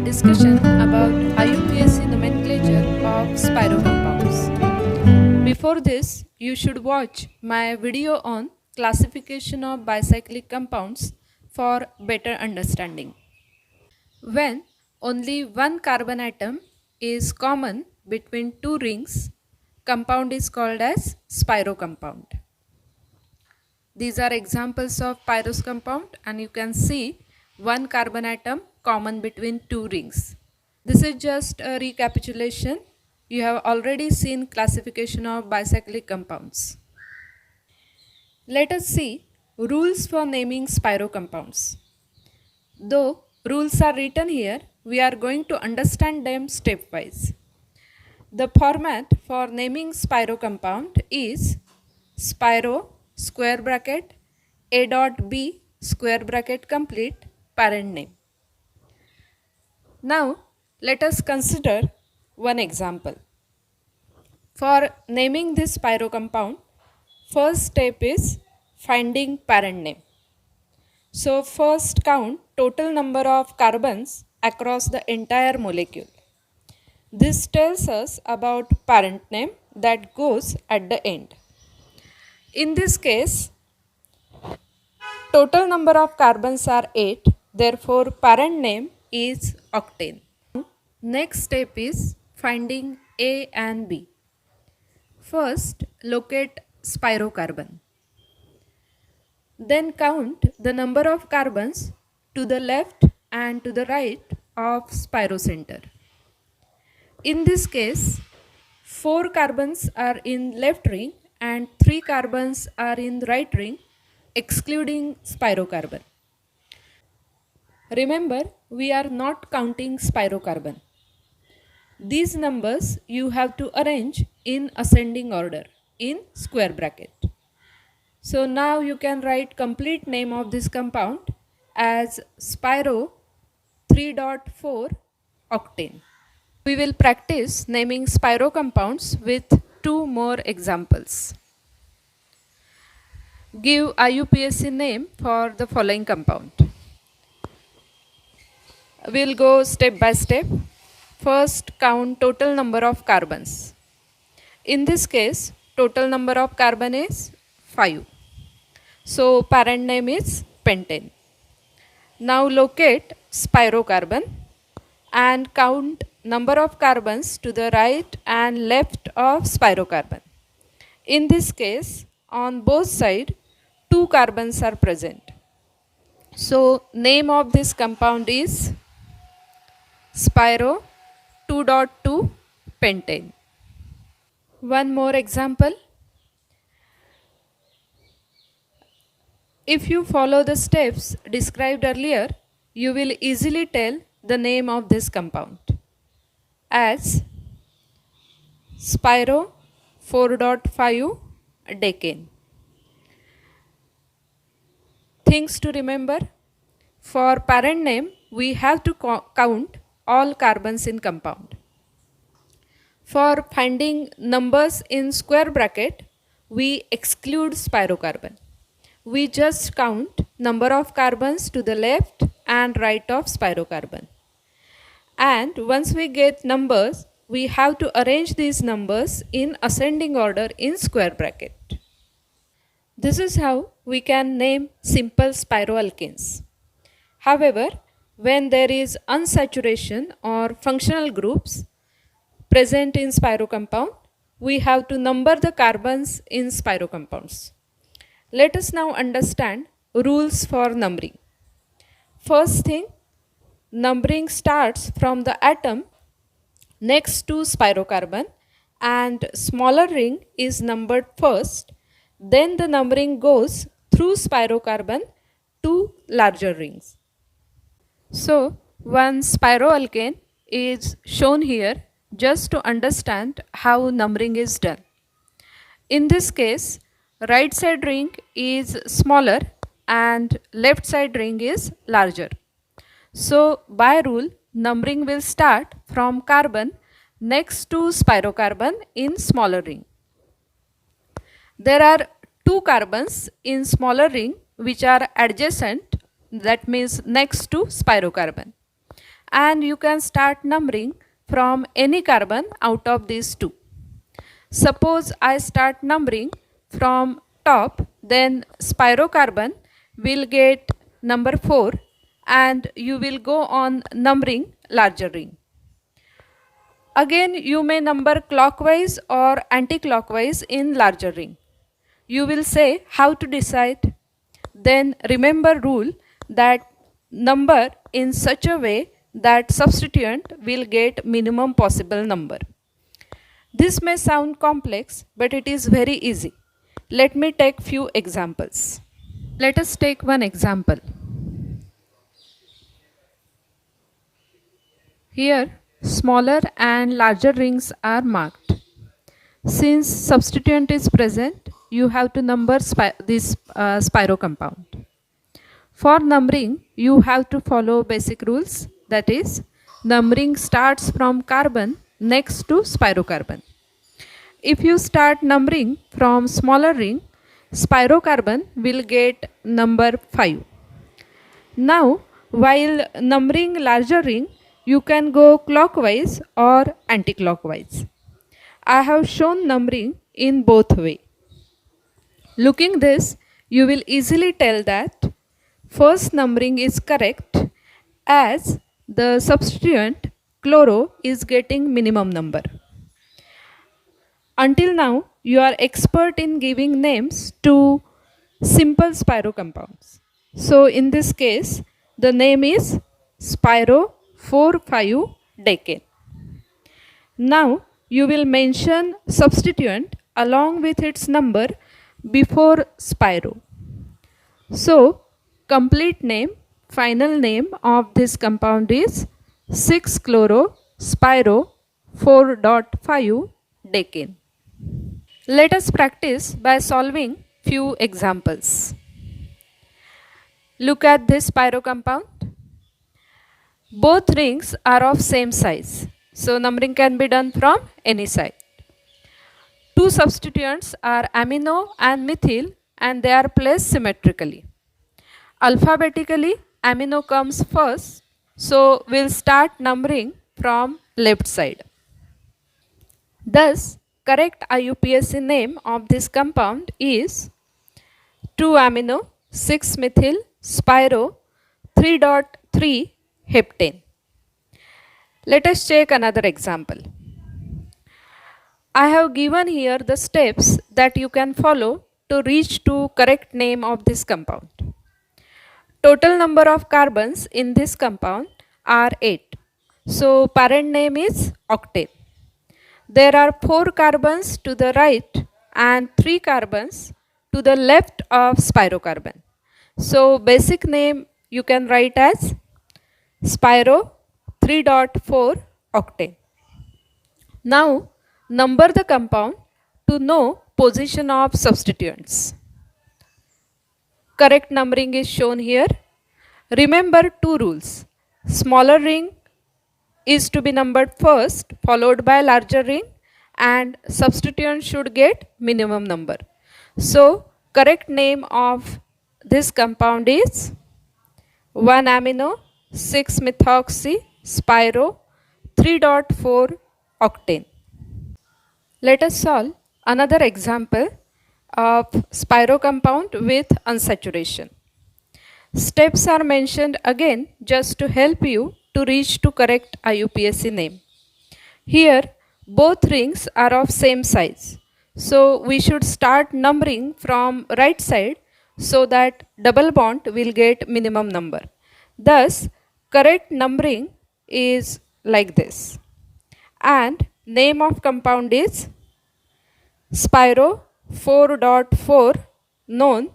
discussion about IUPAC nomenclature of spirocompounds. Before this, you should watch my video on classification of bicyclic compounds for better understanding. When only one carbon atom is common between two rings, compound is called as spirocompound. These are examples of pyrrhus compound, and you can see one carbon atom common between two rings. This is just a recapitulation. You have already seen classification of bicyclic compounds. Let us see rules for naming spirocompounds. Though rules are written here, we are going to understand them stepwise. The format for naming spirocompound is spiro square bracket a dot b square bracket complete parent name. Now let us consider one example. For naming this spirocompound, first step is finding parent name. So first count total number of carbons across the entire molecule. This tells us about parent name that goes at the end. In this case, total number of carbons are 8, therefore parent name is octane. Next step is finding A and B. First, locate spirocarbon. Then count the number of carbons to the left and to the right of spirocenter. In this case, 4 carbons are in left ring and 3 carbons are in right ring, excluding spirocarbon. Remember, we are not counting spirocarbon. These numbers you have to arrange in ascending order in square bracket. So now you can write complete name of this compound as spiro 3.4 octane. We will practice naming spirocompounds with 2 more examples. Give IUPAC name for the following compound. We'll go step by step. First, count total number of carbons. In this case, total number of carbon is 5. So parent name is pentane. Now locate spirocarbon and count number of carbons to the right and left of spirocarbon. In this case, on both sides, 2 carbons are present. So name of this compound is spiro 2.2 pentane. One more example. If you follow the steps described earlier, you will easily tell the name of this compound as spiro 4.5 decane. Things to remember: for parent name, we have to count all carbons in compound. For finding numbers in square bracket, we exclude spirocarbon. We just count number of carbons to the left and right of spirocarbon. And once we get numbers, we have to arrange these numbers in ascending order in square bracket. This is how we can name simple spiroalkanes. However, when there is unsaturation or functional groups present in spirocompound, we have to number the carbons in spirocompounds. Let us now understand rules for numbering. First thing, numbering starts from the atom next to spirocarbon and smaller ring is numbered first. Then the numbering goes through spirocarbon to larger rings. So one spiroalkane is shown here just to understand how numbering is done. In this case, right side ring is smaller and left side ring is larger. So by rule, numbering will start from carbon next to spirocarbon in smaller ring. There are 2 carbons in smaller ring which are adjacent, that means next to spirocarbon. and you can start numbering from any carbon out of these two. Suppose I start numbering from top, then spirocarbon will get number 4 and you will go on numbering larger ring. Again, you may number clockwise or anti-clockwise in larger ring. You will say how to decide. Then remember rule that number in such a way that substituent will get minimum possible number. This may sound complex, but it is very easy. Let me take few examples. Let us take one example. Here, smaller and larger rings are marked. Since substituent is present, you have to number this spiro compound. For numbering, you have to follow basic rules. That is, numbering starts from carbon next to spirocarbon. If you start numbering from smaller ring, spirocarbon will get number 5. Now, while numbering larger ring, you can go clockwise or anti-clockwise. I have shown numbering in both way. Looking this, you will easily tell that first numbering is correct as the substituent chloro is getting minimum number. Until now, you are expert in giving names to simple spiro compounds. So in this case, the name is spiro 4,5-decane. Now you will mention substituent along with its number before spiro. So complete name, final name of this compound is 6-chloro-spiro 4.5-decane. Let us practice by solving few examples. Look at this spiro compound. Both rings are of same size, so numbering can be done from any side. Two substituents are amino and methyl and they are placed symmetrically. Alphabetically, amino comes first, so we'll start numbering from left side. Thus, correct IUPAC name of this compound is 2-amino 6-methyl spiro 3.3 heptane. Let us check another example. I have given here the steps that you can follow to reach to correct name of this compound. Total number of carbons in this compound are 8. So parent name is octane. There are 4 carbons to the right and 3 carbons to the left of spirocarbon. So basic name you can write as spiro 3.4 octane. Now number the compound to know position of substituents. Correct numbering is shown here. Remember two rules. Smaller ring is to be numbered first, followed by larger ring, and substituent should get minimum number. So correct name of this compound is 1-amino 6-methoxy spiro 3.4 octane. Let us solve another example of spiro compound with unsaturation. Steps are mentioned again just to help you to reach to correct IUPAC name. Here both rings are of same size. So we should start numbering from right side so that double bond will get minimum number. Thus correct numbering is like this. And name of compound is spiro 4.4 known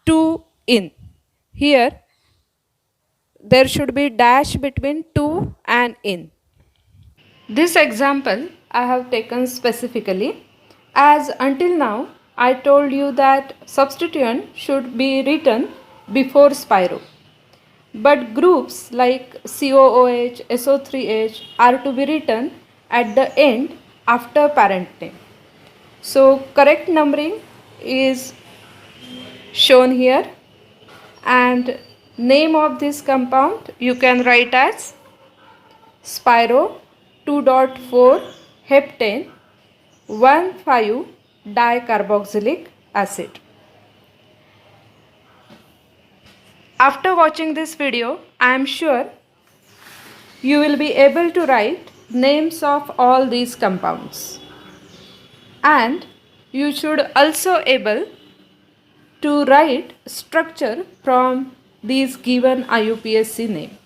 2 in. Here there should be dash between 2 and in. This example I have taken specifically as until now I told you that substituent should be written before spiro. But groups like COOH, SO3H are to be written at the end after parent name. So correct numbering is shown here and name of this compound you can write as spiro 2.4 heptane 1,5 dicarboxylic acid. After watching this video, I am sure you will be able to write names of all these compounds, and you should also able to write structure from these given IUPAC name.